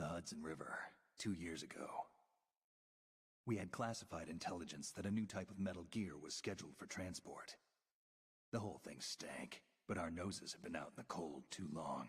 The Hudson River, 2 years ago. We had classified intelligence that a new type of metal gear was scheduled for transport. The whole thing stank, but our noses had been out in the cold too long.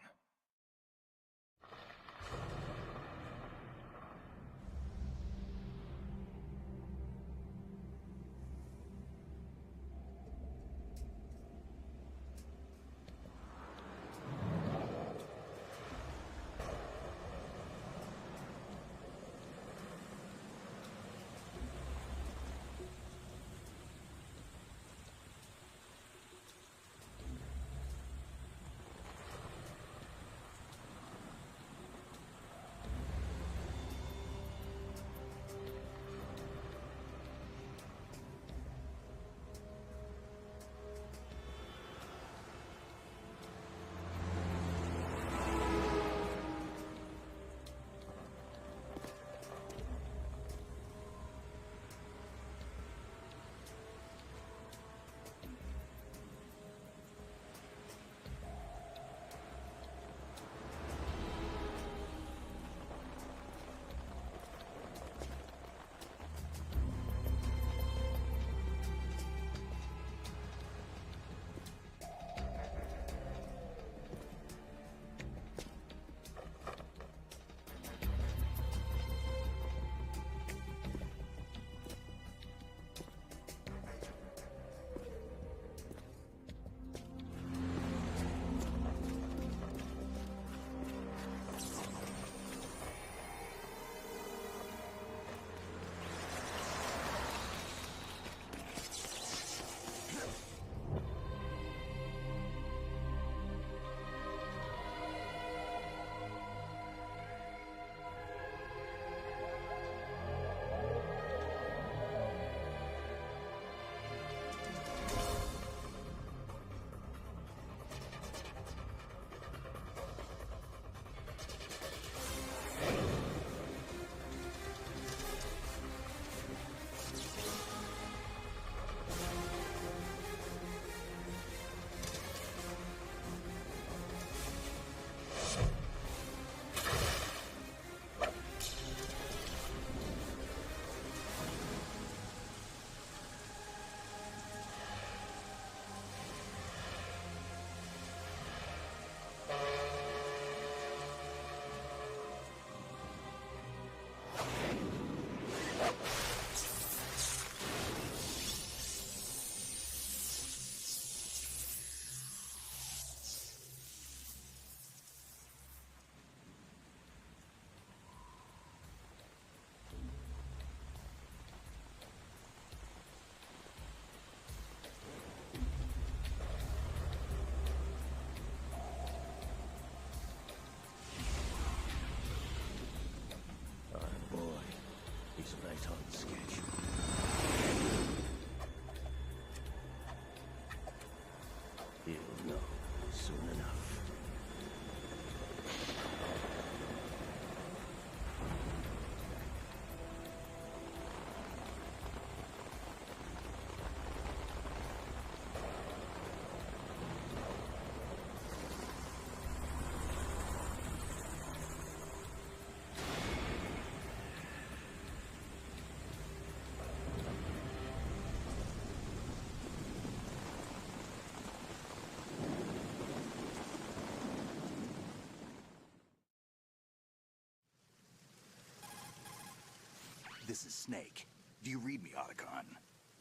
This is Snake. Do you read me, Otacon?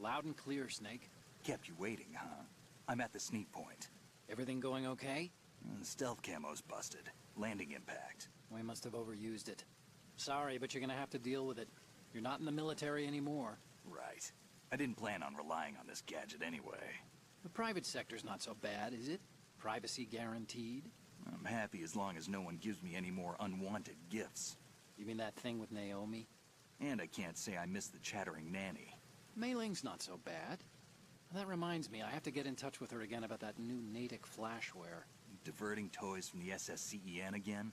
Loud and clear, Snake. Kept you waiting, huh? I'm at the sneak point. Everything going okay? Stealth camo's busted. Landing impact. We must have overused it. Sorry, but you're gonna have to deal with it. You're not in the military anymore. Right. I didn't plan on relying on this gadget anyway. The private sector's not so bad, is it? Privacy guaranteed? I'm happy as long as no one gives me any more unwanted gifts. You mean that thing with Naomi? And I can't say I miss the chattering nanny. Mei Ling's not so bad. That reminds me, I have to get in touch with her again about that new Natick flashware. Diverting toys from the SSCEN again?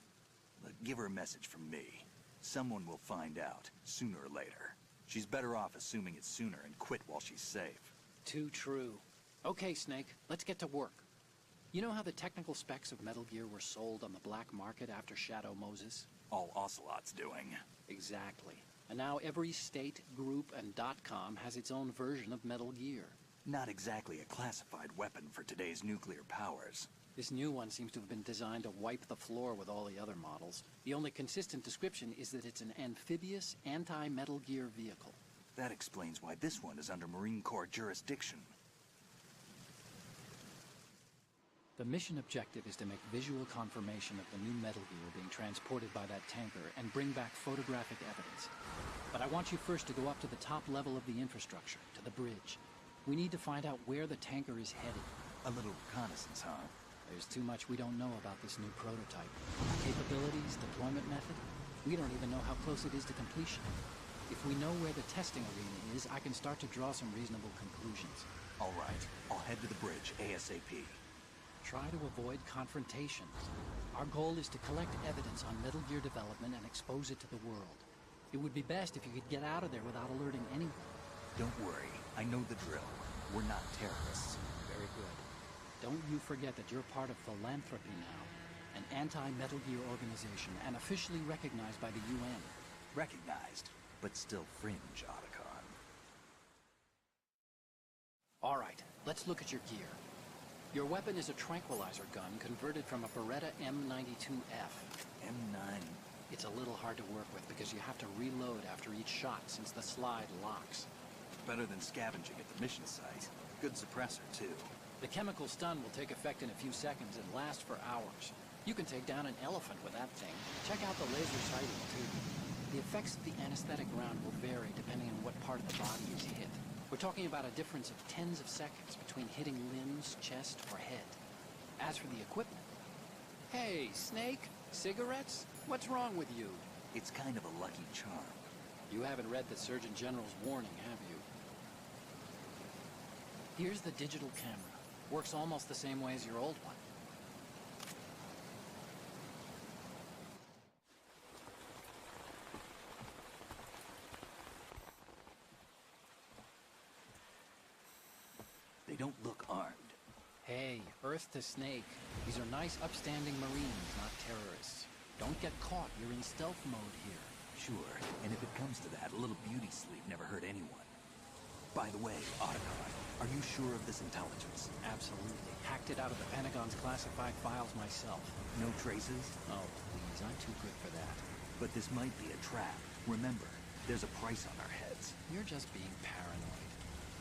Look, give her a message from me. Someone will find out, sooner or later. She's better off assuming it sooner and quit while she's safe. Too true. Okay, Snake, let's get to work. You know how the technical specs of Metal Gear were sold on the black market after Shadow Moses? all Ocelot's doing. Exactly. And now every state, group, and .com has its own version of Metal Gear. Not exactly a classified weapon for today's nuclear powers. This new one seems to have been designed to wipe the floor with all the other models. The only consistent description is that it's an amphibious, anti-Metal Gear vehicle. That explains why this one is under Marine Corps jurisdiction. The mission objective is to make visual confirmation of the new Metal Gear being transported by that tanker and bring back photographic evidence. But I want you first to go up to the top level of the infrastructure, to the bridge. We need to find out where the tanker is headed. A little reconnaissance, huh? There's too much we don't know about this new prototype. Capabilities, deployment method. We don't even know how close it is to completion. If we know where the testing arena is, I can start to draw some reasonable conclusions. All right, I'll head to the bridge ASAP. Try to avoid confrontations. Our goal is to collect evidence on Metal Gear development and expose it to the world. It would be best if you could get out of there without alerting anyone. Don't worry, I know the drill. We're not terrorists. Very good. Don't you forget that you're part of Philanthropy now, an anti-Metal Gear organization and officially recognized by the UN. Recognized, but still fringe, Otacon. All right, let's look at your gear. Your weapon is a tranquilizer gun converted from a Beretta M92F. M9. It's a little hard to work with because you have to reload after each shot since the slide locks. Better than scavenging at the mission site. Good suppressor, too. The chemical stun will take effect in a few seconds and last for hours. You can take down an elephant with that thing. Check out the laser sighting, too. The effects of the anesthetic round will vary depending on what part of the body is hit. We're talking about a difference of tens of seconds between hitting limbs, chest, or head. As for the equipment... Hey, Snake? Cigarettes? What's wrong with you? It's kind of a lucky charm. You haven't read the Surgeon General's warning, have you? Here's the digital camera. Works almost the same way as your old one. They don't look armed. Hey, Earth to Snake. These are nice, upstanding Marines, not terrorists. Don't get caught. You're in stealth mode here. Sure, and if it comes to that, a little beauty sleep never hurt anyone. By the way, Otacon, are you sure of this intelligence? Absolutely. Hacked it out of the Pentagon's classified files myself. No traces? Oh, please, I'm too good for that. But this might be a trap. Remember, there's a price on our heads. You're just being paranoid.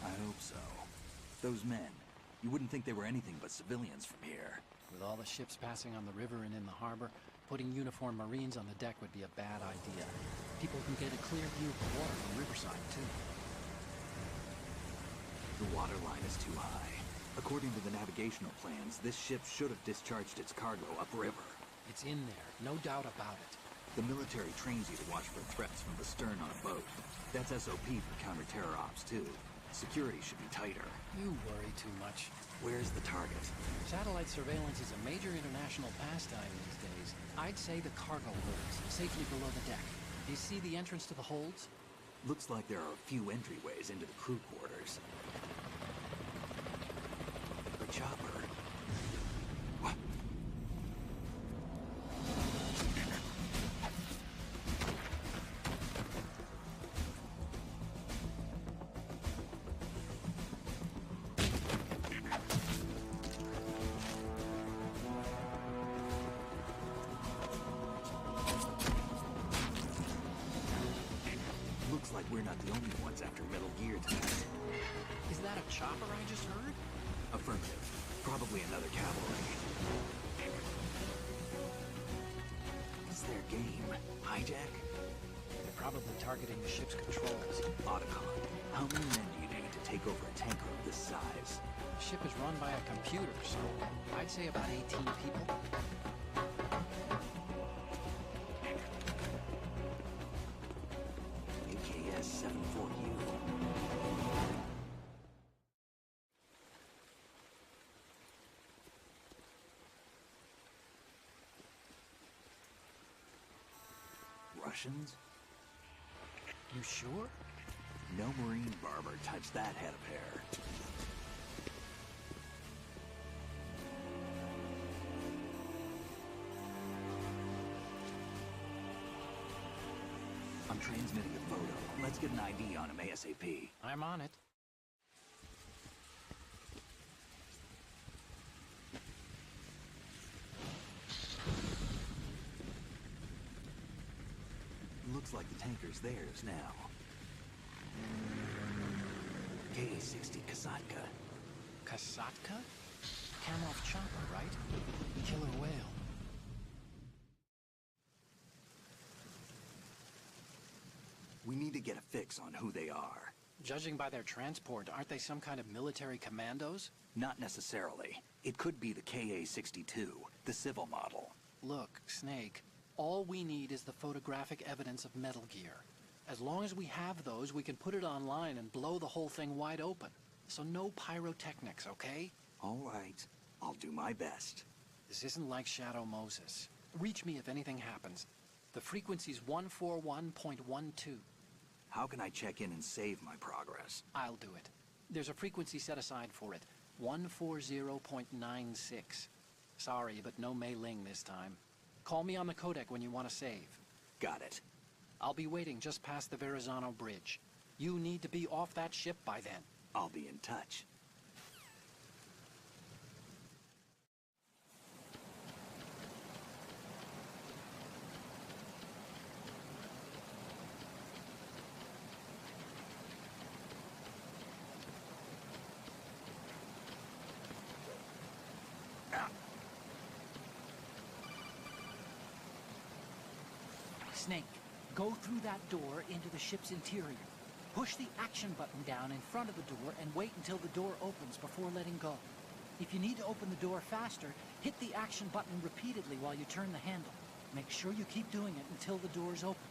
I hope so. Those men, you wouldn't think they were anything but civilians from here. With all the ships passing on the river and in the harbor, putting uniformed Marines on the deck would be a bad idea. People can get a clear view of the water from Riverside, too. The water line is too high. According to the navigational plans, this ship should have discharged its cargo upriver. It's in there, no doubt about it. The military trains you to watch for threats from the stern on a boat. That's SOP for counter-terror ops, too. Security should be tighter. You worry too much. Where's the target? Satellite surveillance is a major international pastime these days. I'd say the cargo holds, safely below the deck. Do you see the entrance to the holds? Looks like there are a few entryways into the crew quarters. The chopper. What? Looks like we're not the only ones after Metal Gear tonight. Is that a chopper I just heard? Affirmative. Probably another cavalry. It's their game. Hijack? They're probably targeting the ship's controls. Otacon, how many men do you need to take over a tanker of this size? The ship is run by a computer, so I'd say about 18 people. AKS-74U. Russians? You sure? No Marine barber touched that head of hair. I'm transmitting a photo. Let's get an ID on him ASAP. I'm on it. Looks like the tanker's theirs now. KA-60 Kasatka. Kasatka? Kamov chopper, right? Killer whale. We need to get a fix on who they are. Judging by their transport, aren't they some kind of military commandos? Not necessarily. It could be the KA-62, the civil model. Look, Snake, all we need is the photographic evidence of Metal Gear. As long as we have those, we can put it online and blow the whole thing wide open. So no pyrotechnics, okay? All right. I'll do my best. This isn't like Shadow Moses. Reach me if anything happens. The frequency's 141.12. How can I check in and save my progress? I'll do it. There's a frequency set aside for it. 140.96. Sorry, but no Mei Ling this time. Call me on the codec when you want to save. Got it. I'll be waiting just past the Verrazano Bridge. You need to be off that ship by then. I'll be in touch. Snake, go through that door into the ship's interior. Push the action button down in front of the door and wait until the door opens before letting go. If you need to open the door faster, hit the action button repeatedly while you turn the handle. Make sure you keep doing it until the door's open.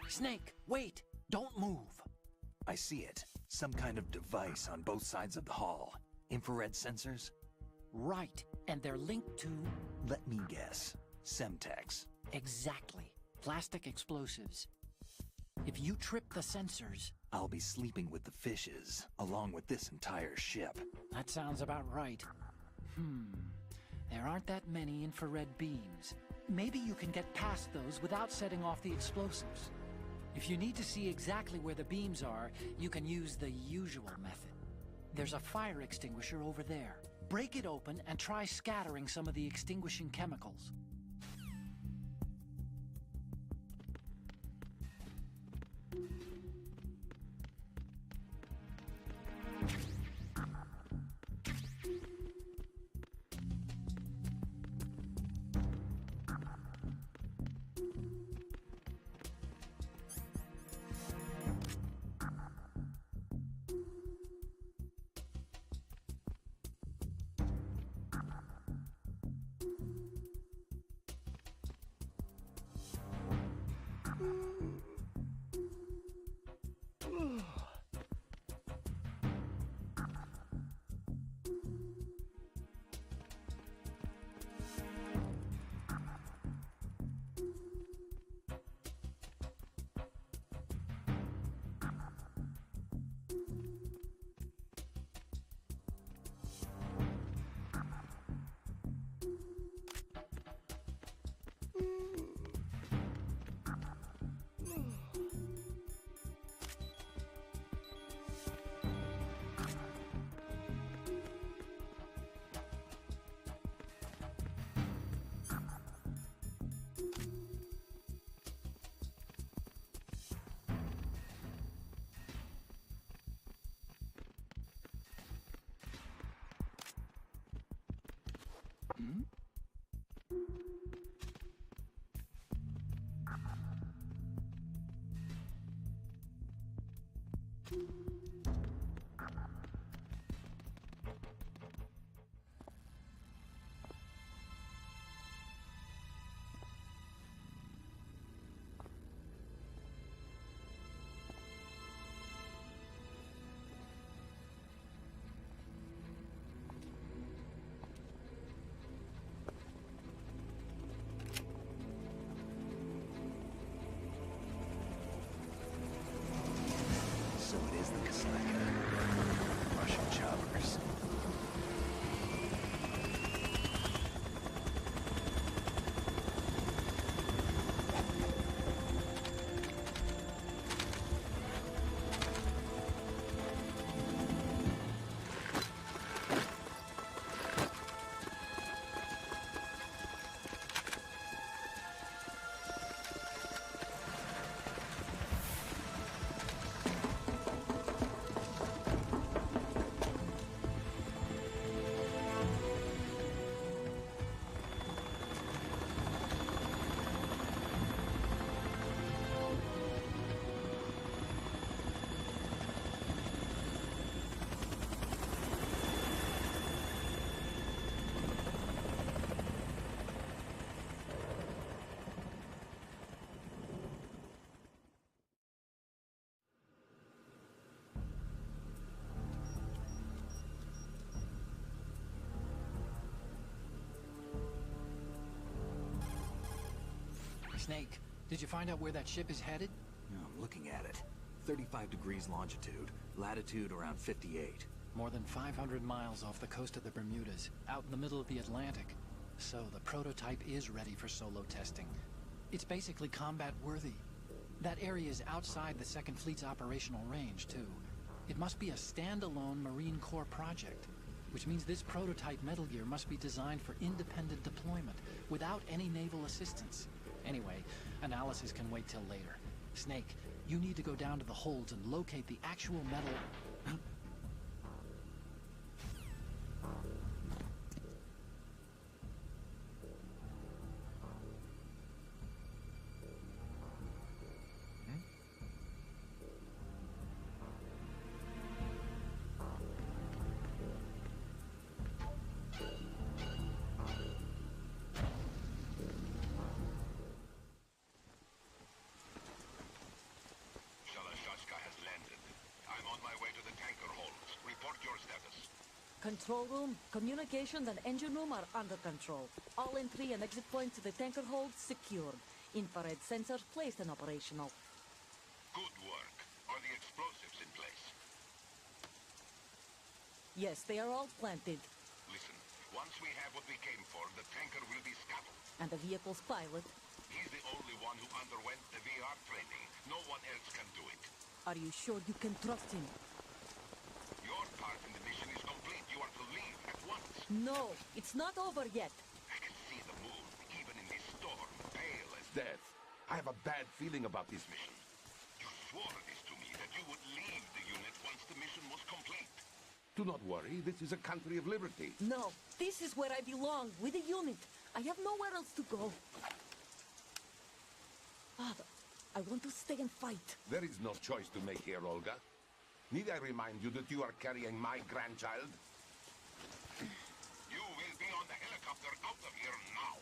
Snake, wait! Don't move! I see it. Some kind of device on both sides of the hall. Infrared sensors? Right, and they're linked to... Let me guess. Semtex. Exactly. Plastic explosives. If you trip the sensors... I'll be sleeping with the fishes, along with this entire ship. That sounds about right. There aren't that many infrared beams. Maybe you can get past those without setting off the explosives. If you need to see exactly where the beams are, you can use the usual method. There's a fire extinguisher over there. Break it open and try scattering some of the extinguishing chemicals. So it is the Kasaka. Russian choppers. Snake, did you find out where that ship is headed? I'm looking at it. 35 degrees longitude, latitude around 58. More than 500 miles off the coast of the Bermudas, out in the middle of the Atlantic. So the prototype is ready for solo testing. It's basically combat worthy. That area is outside the Second Fleet's operational range, too. It must be a standalone Marine Corps project, which means this prototype Metal Gear must be designed for independent deployment, without any naval assistance. Anyway, analysis can wait till later. Snake, you need to go down to the holds and locate the actual metal... Control room, communications, and engine room are under control. All entry and exit points to the tanker hold secured. Infrared sensors placed and operational. Good work. Are the explosives in place? Yes, they are all planted. Listen, once we have what we came for, the tanker will be scuttled. And the vehicle's pilot. He's the only one who underwent the VR training. No one else can do it. Are you sure you can trust him? Your part in the mission is complete. You are to leave at once. No, it's not over yet. I can see the moon, even in this storm, pale as death. I have a bad feeling about this mission. You swore this to me, that you would leave the unit once the mission was complete. Do not worry, this is a country of liberty. No, this is where I belong, with the unit. I have nowhere else to go. Father, I want to stay and fight. There is no choice to make here, Olga. Need I remind you that you are carrying my grandchild? You will be on the helicopter out of here now.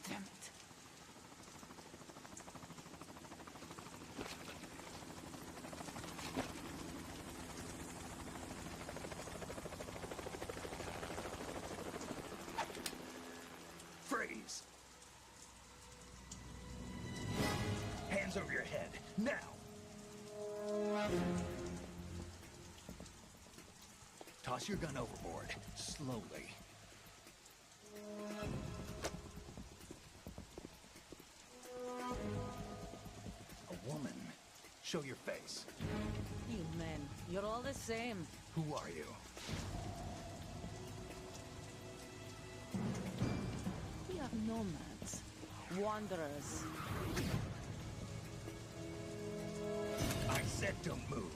Damn it. Freeze! Hands over your head, now! Toss your gun overboard, slowly. A woman. Show your face. You men, you're all the same. Who are you? We are nomads. Wanderers. I said don't move.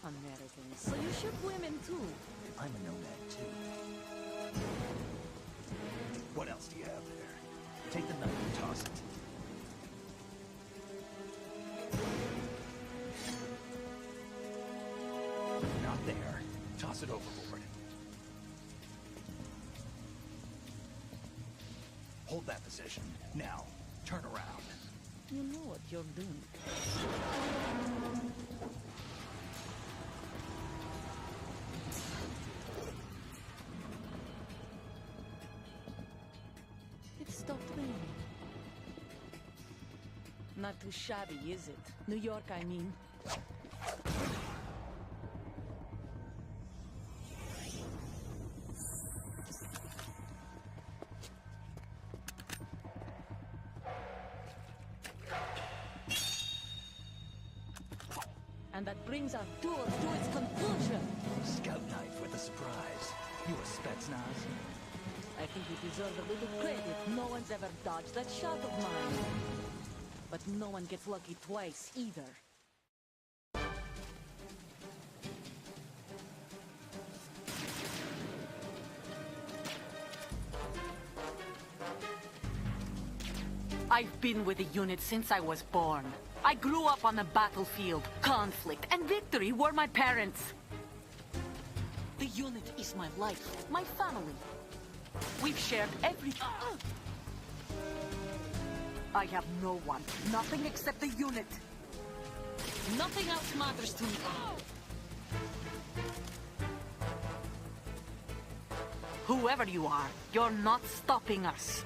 Americans. So you shoot women too. I'm a nomad too. What else do you have there? Take the knife and toss it. Not there. Toss it overboard. Hold that position. Now, turn around. You know what you're doing. It stopped raining. Not too shabby, is it? New York, I mean. And that brings our tour to its conclusion. Scout knife with a surprise. You a Spetsnaz? I think you deserve a little credit. No one's ever dodged that shot of mine. But no one gets lucky twice, either. I've been with the unit since I was born. I grew up on the battlefield. Conflict and victory were my parents. The unit is my life, my family. We've shared everything. I have no one, nothing except the unit. Nothing else matters to me. Whoever you are, you're not stopping us.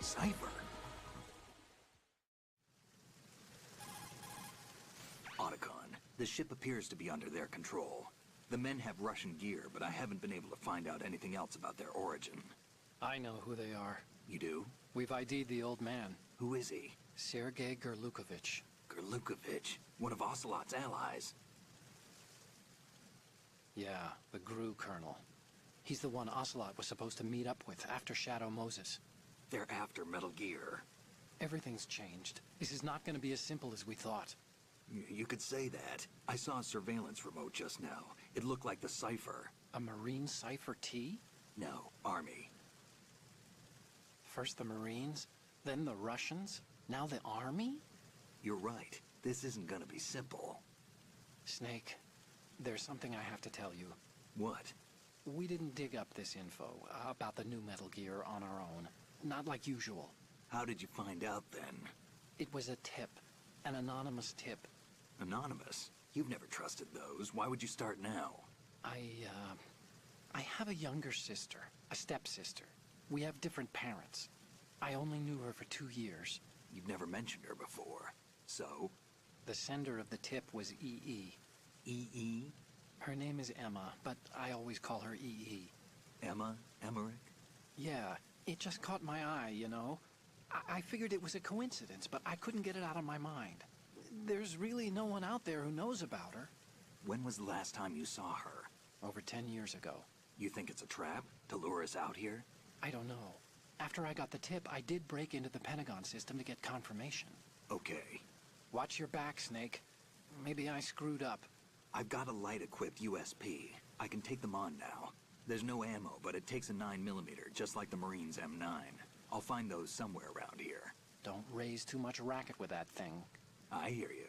cipher. Otacon, the ship appears to be under their control. The men have Russian gear, but I haven't been able to find out anything else about their origin. I know who they are. You do? We've ID'd the old man, Who is he? Sergei Gerlukovich. Gerlukovich, one of Ocelot's allies. Yeah, the GRU colonel. He's the one Ocelot was supposed to meet up with after Shadow Moses. They're after Metal Gear. Everything's changed. This is not going to be as simple as we thought. You could say that. I saw a surveillance remote just now. It looked like the cipher. A Marine Cipher T? No, Army. First the Marines, then the Russians, now the Army? You're right. This isn't gonna be simple. Snake, there's something I have to tell you. What? We didn't dig up this info about the new Metal Gear on our own. Not like usual. How did you find out then? It was a tip. An anonymous tip. Anonymous? You've never trusted those. Why would you start now? I have a younger sister, a stepsister. We have different parents. I only knew her for 2 years. You've never mentioned her before. So? The sender of the tip was EE. EE? Her name is Emma, but I always call her EE. Emma? Emmerich? Yeah, it just caught my eye, you know? I figured it was a coincidence, but I couldn't get it out of my mind. There's really no one out there who knows about her. When was the last time you saw her? Over 10 years ago. You think it's a trap? To lure us out here? I don't know. After I got the tip, I did break into the Pentagon system to get confirmation. Okay. Watch your back, Snake. Maybe I screwed up. I've got a light-equipped USP. I can take them on now. There's no ammo, but it takes a 9mm, just like the Marines' M9. I'll find those somewhere around here. Don't raise too much racket with that thing. I hear you.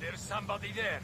There's somebody there.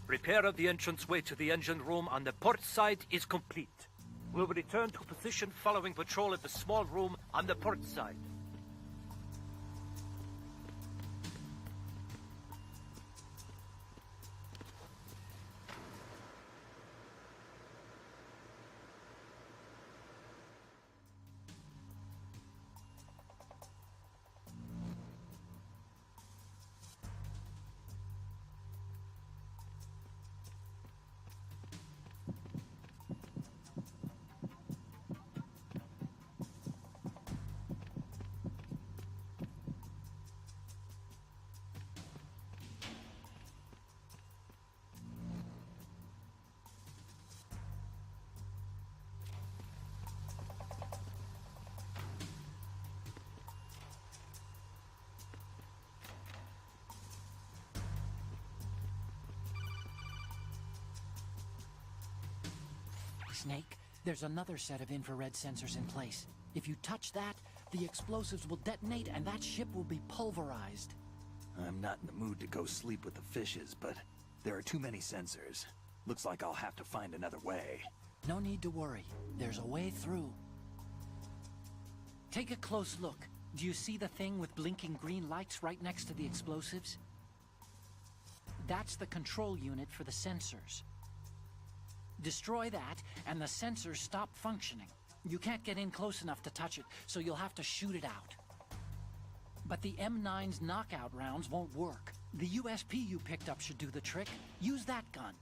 Repair of the entranceway to the engine room on the port side is complete. We'll return to position following patrol at the small room on the port side. Snake, there's another set of infrared sensors in place. If you touch that, the explosives will detonate and that ship will be pulverized. I'm not in the mood to go sleep with the fishes, but there are too many sensors. Looks like I'll have to find another way. No need to worry. There's a way through. Take a close look. Do you see the thing with blinking green lights right next to the explosives? That's the control unit for the sensors. Destroy that, and the sensors stop functioning. You can't get in close enough to touch it, so you'll have to shoot it out. But the M9's knockout rounds won't work. The USP you picked up should do the trick. Use that gun.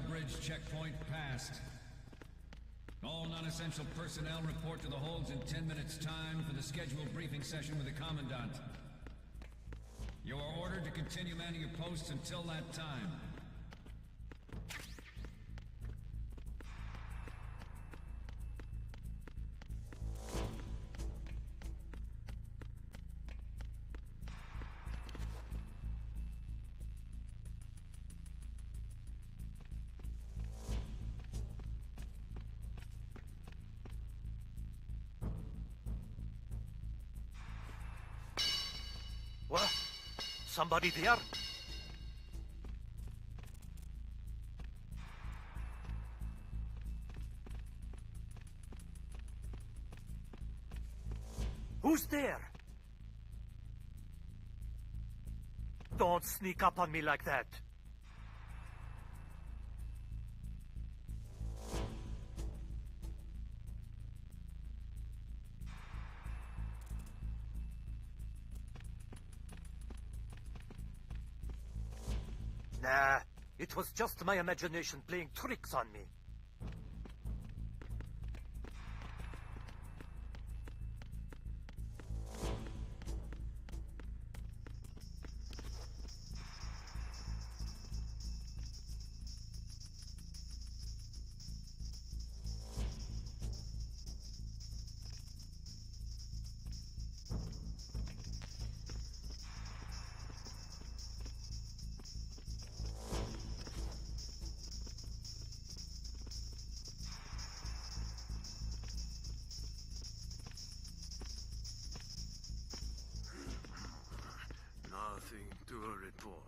Bridge checkpoint passed. All non-essential personnel report to the holds in 10 minutes' time for the scheduled briefing session with the Commandant. You are ordered to continue manning your posts until that time. What? Somebody there? Who's there? Don't sneak up on me like that. Nah, it was just my imagination playing tricks on me. to a report.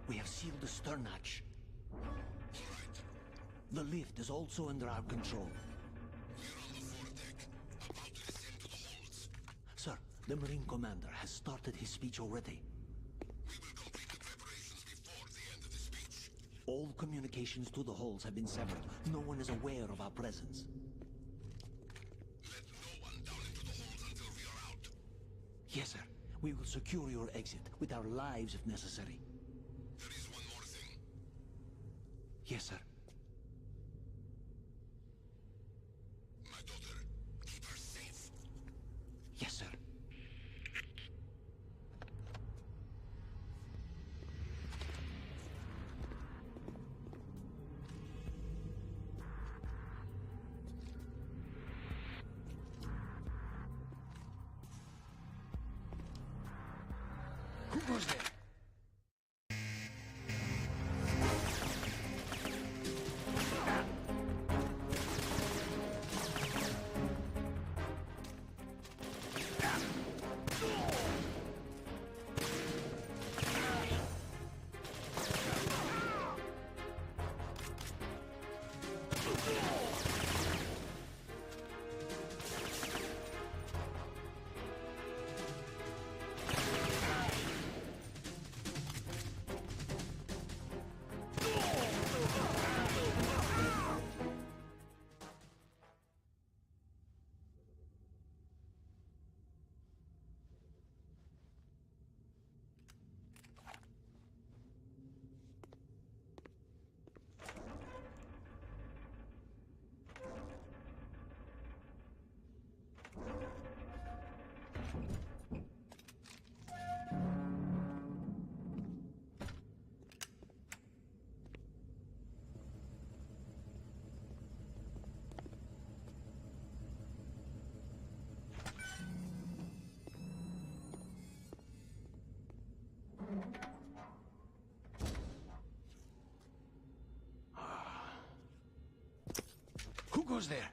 We have sealed the stern hatch. The lift is also under our control. We're on the foredeck, about to descend to the holds. Sir, the Marine Commander has started his speech already. We will complete the preparations before the end of the speech. All communications to the holds have been severed. No one is aware of our presence. Let no one down into the holds until we are out. Yes, sir. We will secure your exit, with our lives if necessary. There is one more thing. Yes, sir. My daughter, keep her safe. Yes, sir. Who goes there? Who goes there?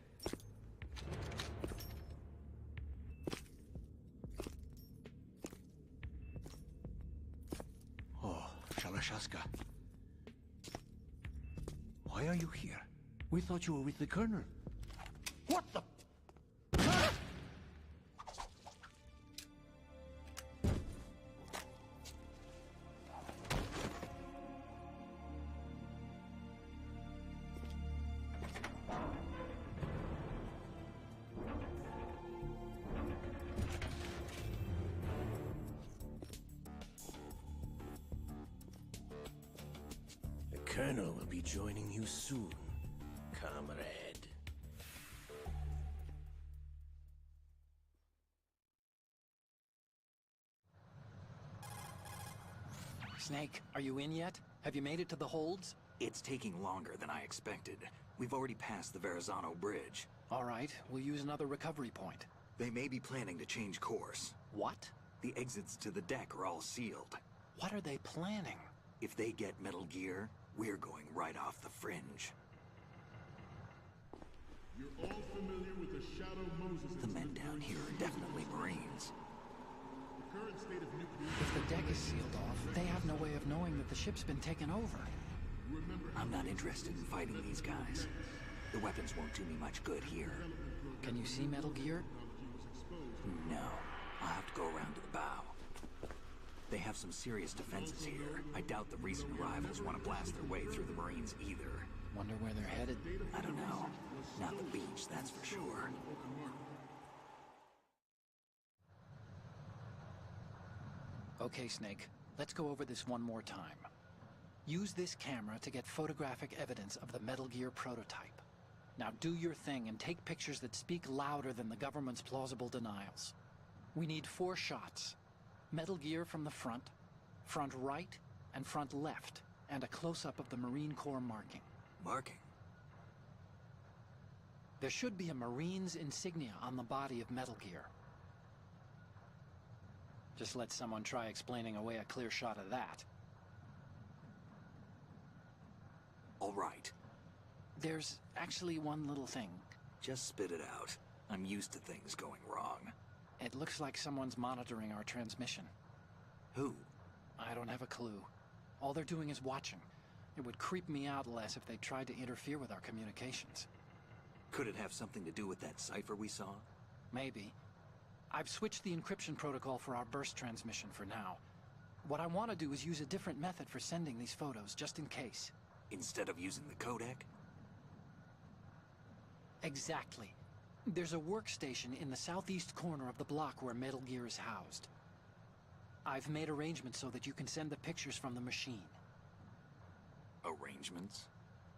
Oh, Shalashaska. Why are you here? We thought you were with the Colonel. What the... The Colonel will be joining you soon, comrade. Snake, are you in yet? Have you made it to the holds? It's taking longer than I expected. We've already passed the Verrazano Bridge. All right, we'll use another recovery point. They may be planning to change course. What? The exits to the deck are all sealed. What are they planning? If they get Metal Gear, we're going right off the fringe. You're all familiar with the Shadow Moses The men down here are definitely Marines. If If the deck is sealed off, they have no way of knowing that the ship's been taken over. I'm not interested in fighting these guys. The weapons won't do me much good here. Can you see Metal Gear? No. I'll have to go around to the bow. They have some serious defenses here. I doubt the recent arrivals want to blast their way through the Marines either. Wonder where they're headed? I don't know. Not the beach, that's for sure. Okay, Snake. Let's go over this one more time. Use this camera to get photographic evidence of the Metal Gear prototype. Now do your thing and take pictures that speak louder than the government's plausible denials. We need 4 shots. Metal Gear from the front right, and front left, and a close-up of the Marine Corps marking. Marking? There should be a Marine's insignia on the body of Metal Gear. Just let someone try explaining away a clear shot of that. All right. There's actually one little thing. Just spit it out. I'm used to things going wrong. It looks like someone's monitoring our transmission. Who? I don't have a clue. All they're doing is watching. It would creep me out less if they tried to interfere with our communications. Could it have something to do with that cipher we saw? Maybe. I've switched the encryption protocol for our burst transmission for now. What I want to do is use a different method for sending these photos, just in case. Instead of using the codec? Exactly. There's a workstation in the southeast corner of the block where Metal Gear is housed. I've made arrangements so that you can send the pictures from the machine. Arrangements?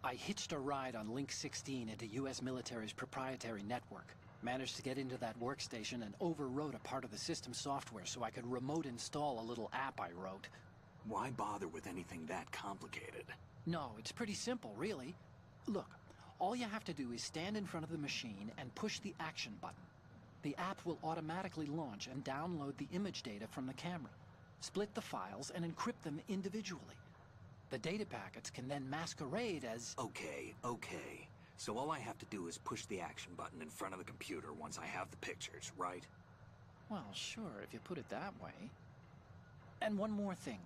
I hitched a ride on Link 16 into US military's proprietary network. Managed to get into that workstation and overwrote a part of the system software so I could remote install a little app I wrote. Why bother with anything that complicated? No, it's pretty simple, really. Look, all you have to do is stand in front of the machine and push the action button. The app will automatically launch and download the image data from the camera, split the files, and encrypt them individually. The data packets can then masquerade as... Okay. So all I have to do is push the action button in front of the computer once I have the pictures, right? Well, sure, if you put it that way. And one more thing.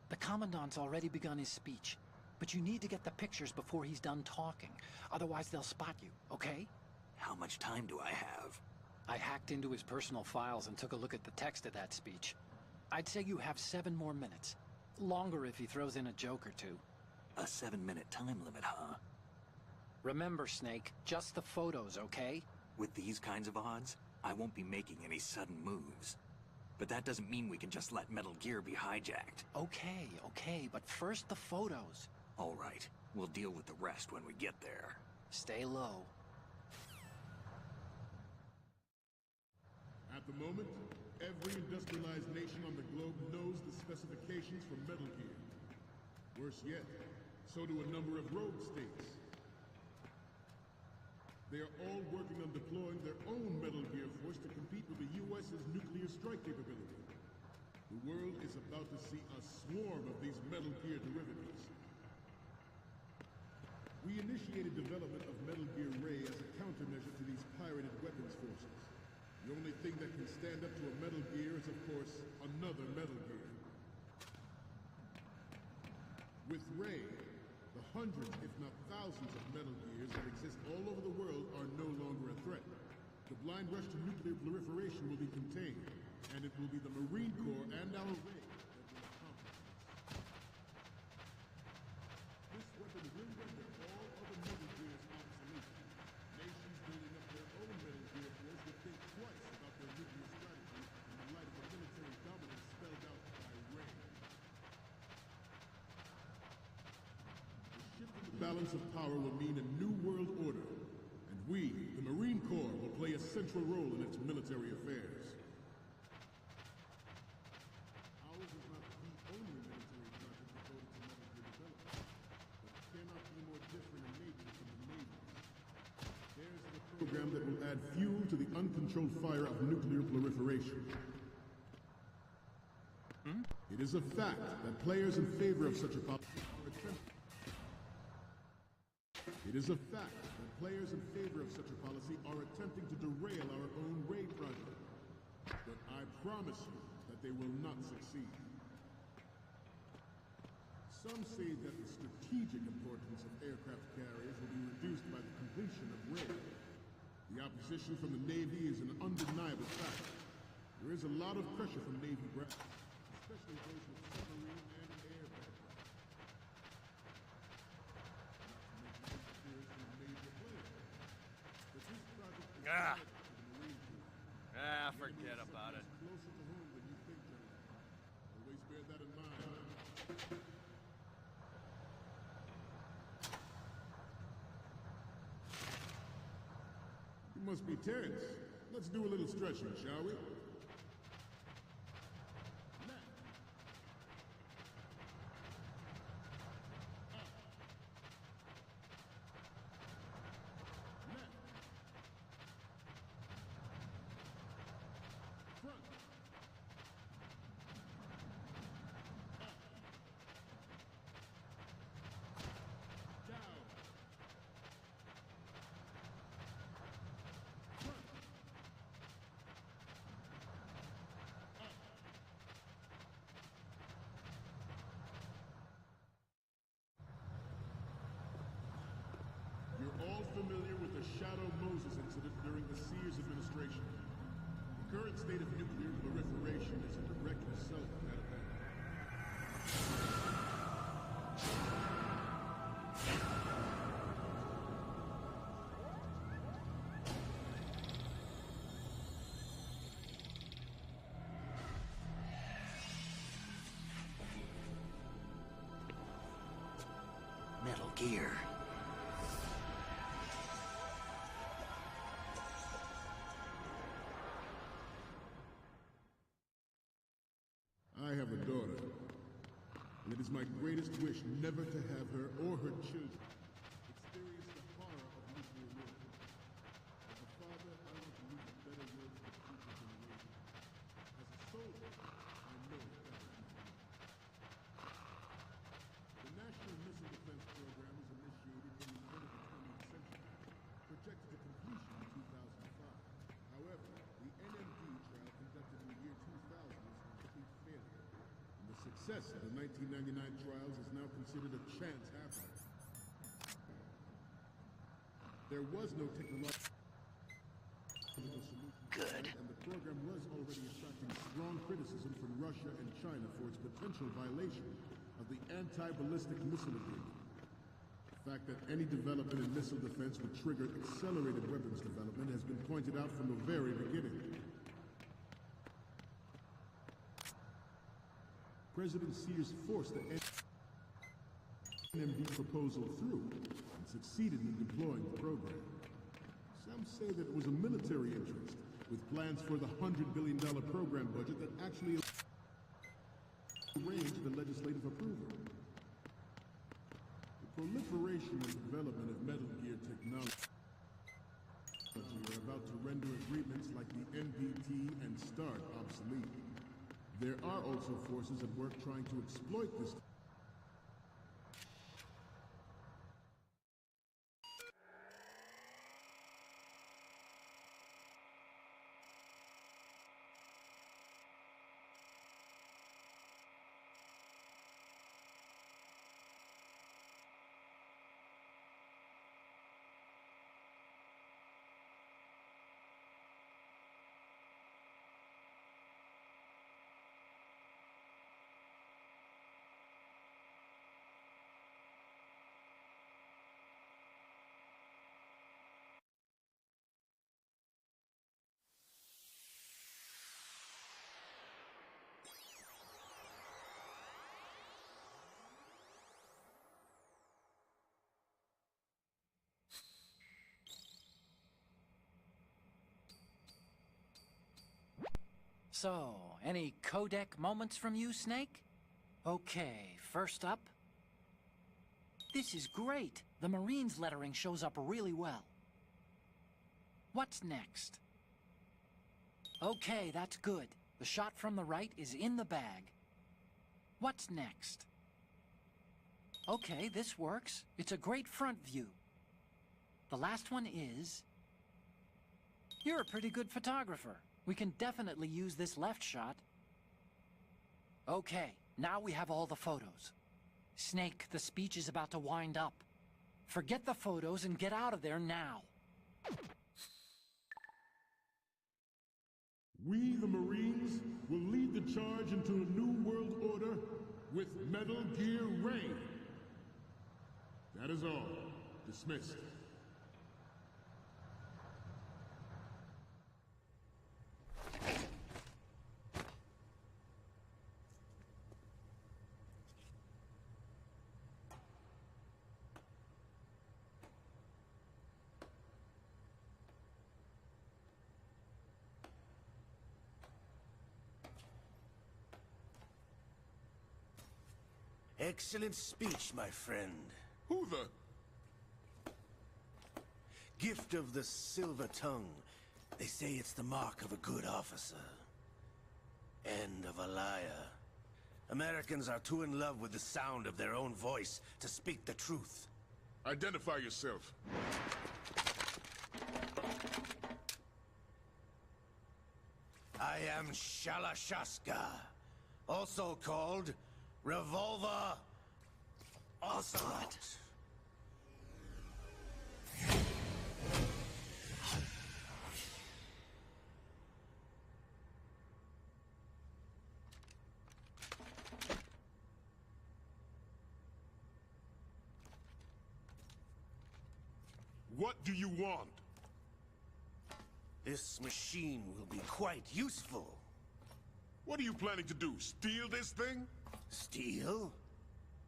The Commandant's already begun his speech, but you need to get the pictures before he's done talking. Otherwise, they'll spot you, okay? How much time do I have? I hacked into his personal files and took a look at the text of that speech. I'd say you have 7 more minutes. Longer if he throws in a joke or two. A 7-minute time limit, huh? Remember, Snake, just the photos, okay? With these kinds of odds, I won't be making any sudden moves. But that doesn't mean we can just let Metal Gear be hijacked. Okay, but first the photos. All right, we'll deal with the rest when we get there. Stay low. At the moment, every industrialized nation on the globe knows the specifications for Metal Gear. Worse yet, so do a number of rogue states. They are all working on deploying their own Metal Gear force to compete with the U.S.'s nuclear strike capability. The world is about to see a swarm of these Metal Gear derivatives. We initiated development of Metal Gear Ray as a countermeasure to these pirated weapons forces. The only thing that can stand up to a Metal Gear is, of course, another Metal Gear. With Ray, the hundreds, if not thousands, of Metal Gears that exist all over the world are no longer a threat. The blind rush to nuclear proliferation will be contained, and it will be the Marine Corps and our Ray that will accomplish this. This weapon will render all other Metal Gears obsolete. Nations building up their own Metal Gear force will think twice about their nuclear strategy in the light of the military dominance spelled out by Ray. The balance of power will mean a new world order, and we, the Marine Corps, will play a central role in its military affairs. Ours is not the only military project devoted to Metal Gear development, but it cannot be more different in nature from the Navy's. Theirs is a program that will add fuel to the uncontrolled fire of nuclear proliferation. It is a fact that players in favor of such a policy are attempting. It is a fact that players in favor of such a policy are attempting to derail our own Ray project. But I promise you that they will not succeed. Some say that the strategic importance of aircraft carriers will be reduced by the completion of rail. The opposition from the Navy is an undeniable fact. There is a lot of pressure from Navy brass, especially those with submarine and air background. Not to mention interference from major players. But this project is connected to the Marine Corps. Forget about it. Closer to home than you think, gentlemen. Always bear that in mind. You must be tense. Let's do a little stretching, shall we? You're all familiar with the Shadow Moses incident during the Sears administration. The current state of nuclear proliferation is a direct result of that event. Metal Gear. I have a daughter, and it is my greatest wish never to have her or her children experience the horror of nuclear war. As a father, I want to leave a better world for the future generation. As a soldier, I know that is my duty. The National Missile Defense Program was initiated in the end of the 20th century, projected to completion in 2005. However, the NMD trial conducted in the year 2000 was a complete failure. And the success of the 1999 trials is now considered a chance happening. There was no technological solution. Good. And the program was already attracting strong criticism from Russia and China for its potential violation of the anti-ballistic missile agreement. The fact that any development in missile defense would trigger accelerated weapons development has been pointed out from the very beginning. President Sears forced the NMD proposal through and succeeded in deploying the program. Some say that it was a military interest, with plans for the $100 billion program budget that actually arranged the legislative approval. The proliferation and development of Metal Gear technology are about to render agreements like the NPT and START obsolete. There are also forces at work trying to exploit this. So, any codec moments from you, Snake? Okay, first up. This is great. The Marines lettering shows up really well. What's next? Okay, that's good. The shot from the right is in the bag. What's next? Okay, this works. It's a great front view. The last one is... You're a pretty good photographer. We can definitely use this left shot. Okay, now we have all the photos. Snake, the speech is about to wind up. Forget the photos and get out of there now. We, the Marines, will lead the charge into a new world order with Metal Gear Rain. That is all. Dismissed. Excellent speech, my friend. Who the... Gift of the silver tongue. They say it's the mark of a good officer. End of a liar. Americans are too in love with the sound of their own voice to speak the truth. Identify yourself. I am Shalashaska, also called Revolver Ocelot. What do you want? This machine will be quite useful. What are you planning to do? Steal this thing? Steal?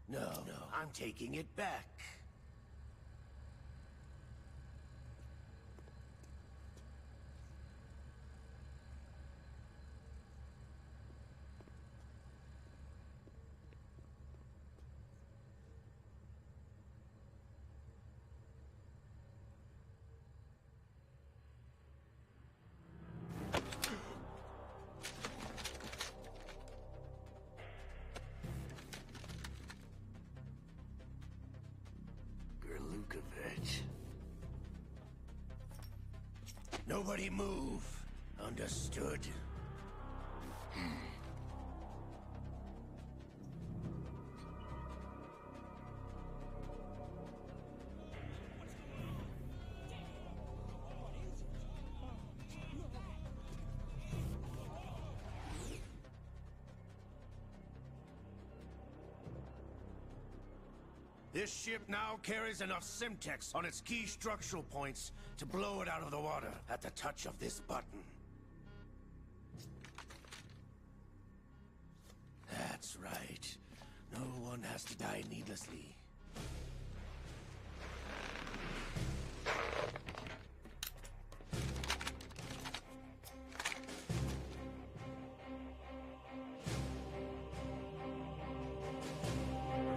No, I'm taking it back. Nobody move. Understood? This ship now carries enough Simtex on its key structural points to blow it out of the water at the touch of this button. That's right. No one has to die needlessly.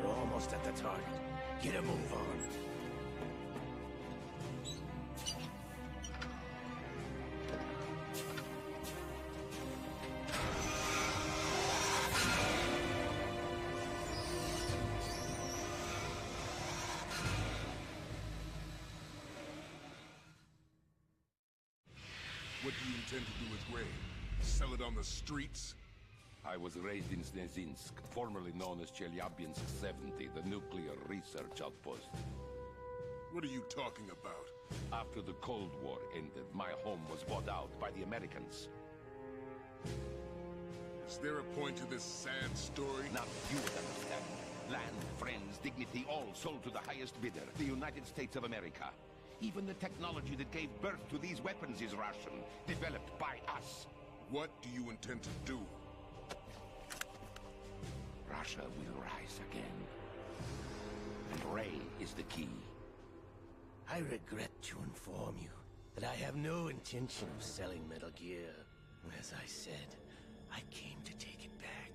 We're almost at the target. Get a move on. What do you intend to do with Gray? Sell it on the streets? I was raised in Snezinsk, formerly known as Chelyabinsk 70, the nuclear research outpost. What are you talking about? After the Cold War ended, my home was bought out by the Americans. Is there a point to this sad story? Not that you would understand. Land, friends, dignity, all sold to the highest bidder, the United States of America. Even the technology that gave birth to these weapons is Russian, developed by us. What do you intend to do? Russia will rise again. And Ray is the key. I regret to inform you that I have no intention of selling Metal Gear. As I said, I came to take it back.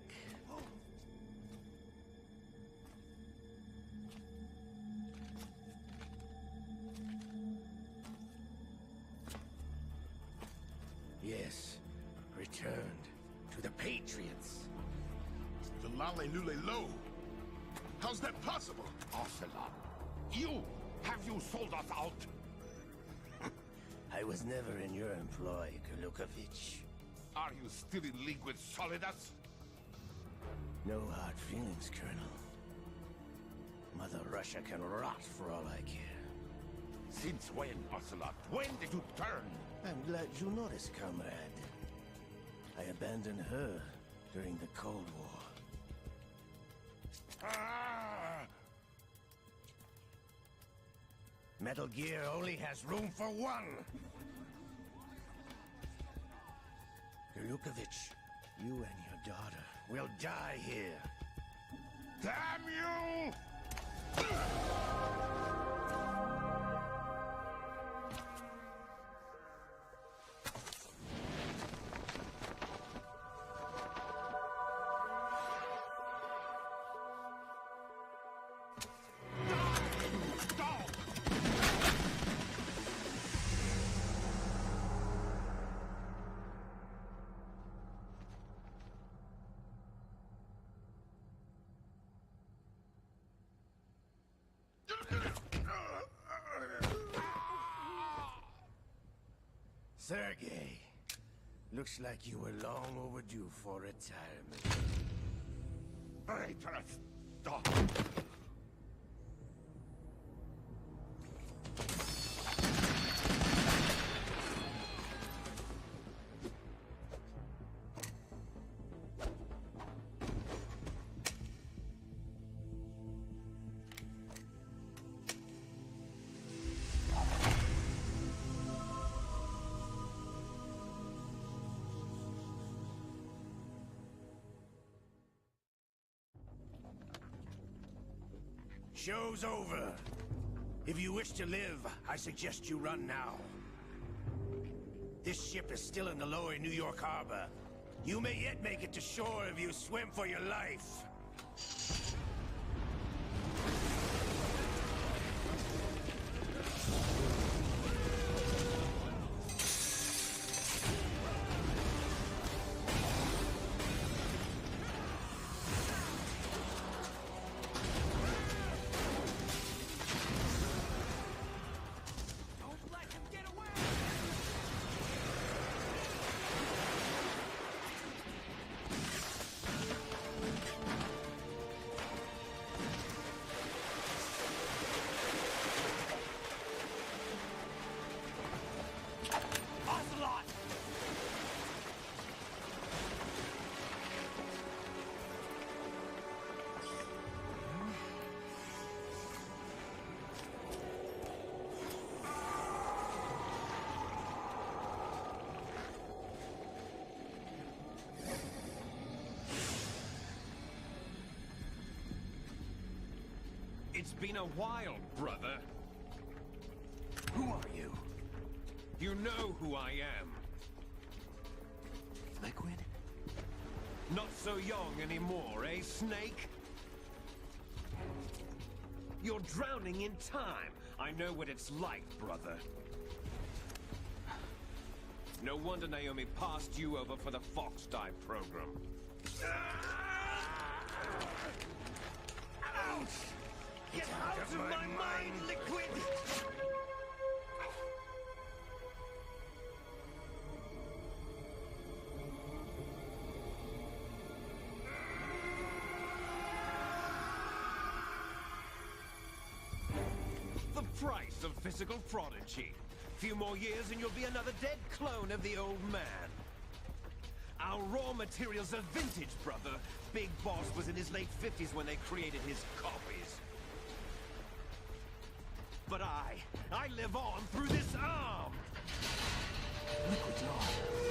Yes, returned to the Patriots. The Lale Lule Lo? How's that possible? Ocelot, have you sold us out? I was never in your employ, Kurlukovich. Are you still in league with Solidus? No hard feelings, Colonel. Mother Russia can rot for all I care. Since when, Ocelot? When did you turn? I'm glad you noticed, comrade. I abandoned her during the Cold War. Ah! Metal Gear only has room for one! Yanukovych, you and your daughter will die here. Damn you! Sergei, looks like you were long overdue for retirement. Traitorous dog! Show's over. If you wish to live, I suggest you run now. This ship is still in the lower New York harbor. You may yet make it to shore if you swim for your life. It's been a while, brother. Who are you? You know who I am. Liquid? Not so young anymore, eh, Snake? You're drowning in time. I know what it's like, brother. No wonder Naomi passed you over for the Fox Dive program. Ouch! Get out of my mind, Liquid! The price of physical prodigy. Few more years and you'll be another dead clone of the old man. Our raw materials are vintage, brother. Big Boss was in his late 50s when they created his copies. But I live on through this arm! Liquid's on.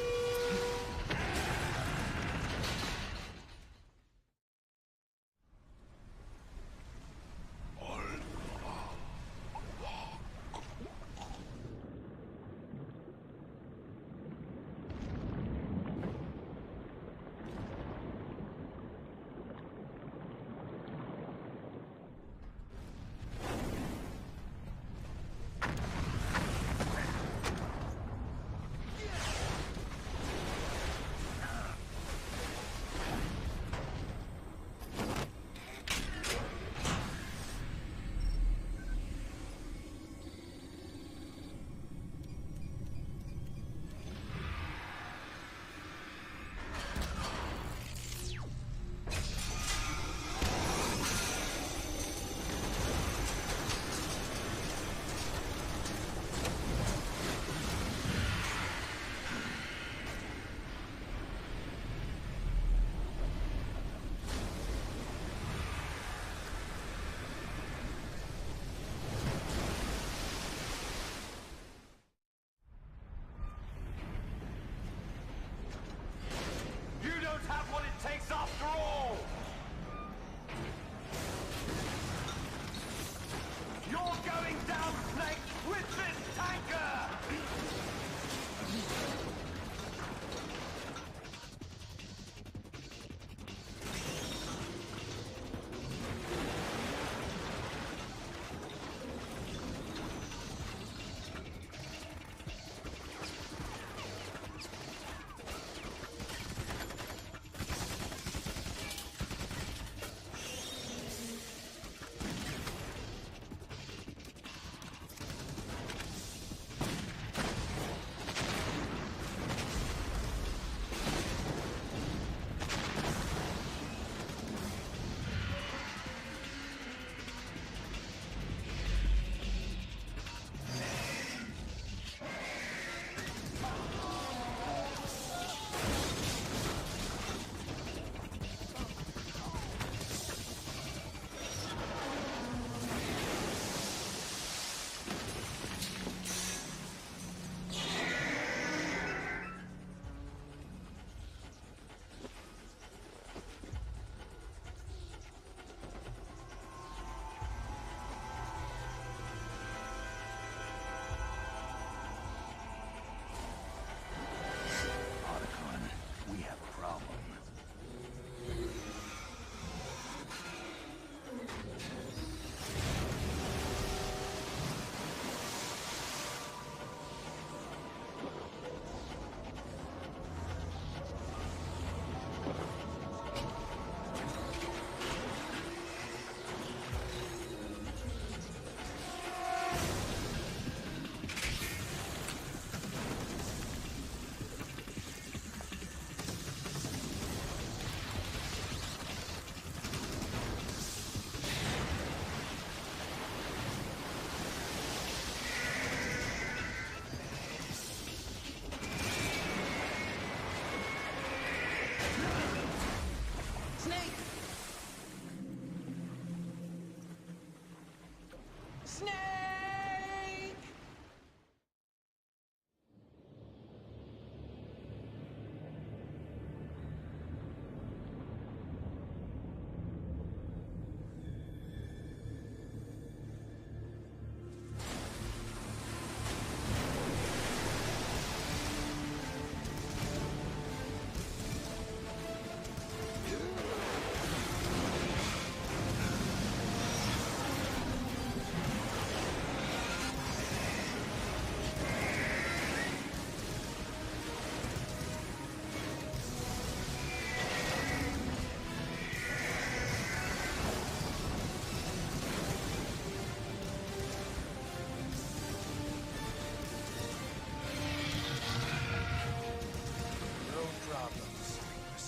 Snake!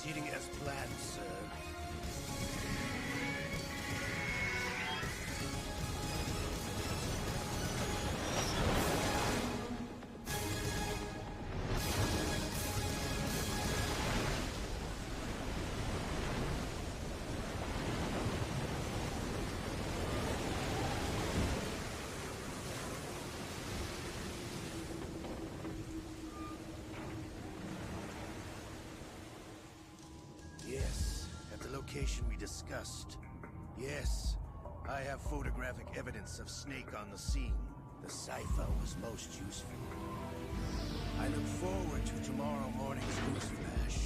Proceeding as planned, sir. Yes, at the location we discussed. Yes, I have photographic evidence of Snake on the scene. The cipher was most useful. I look forward to tomorrow morning's newsflash.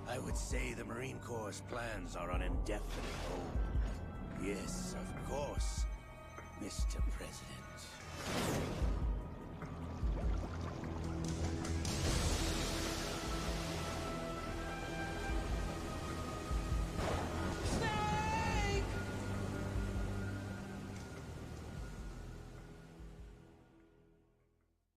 I would say the Marine Corps' plans are on indefinite hold. Yes, of course, Mr. President.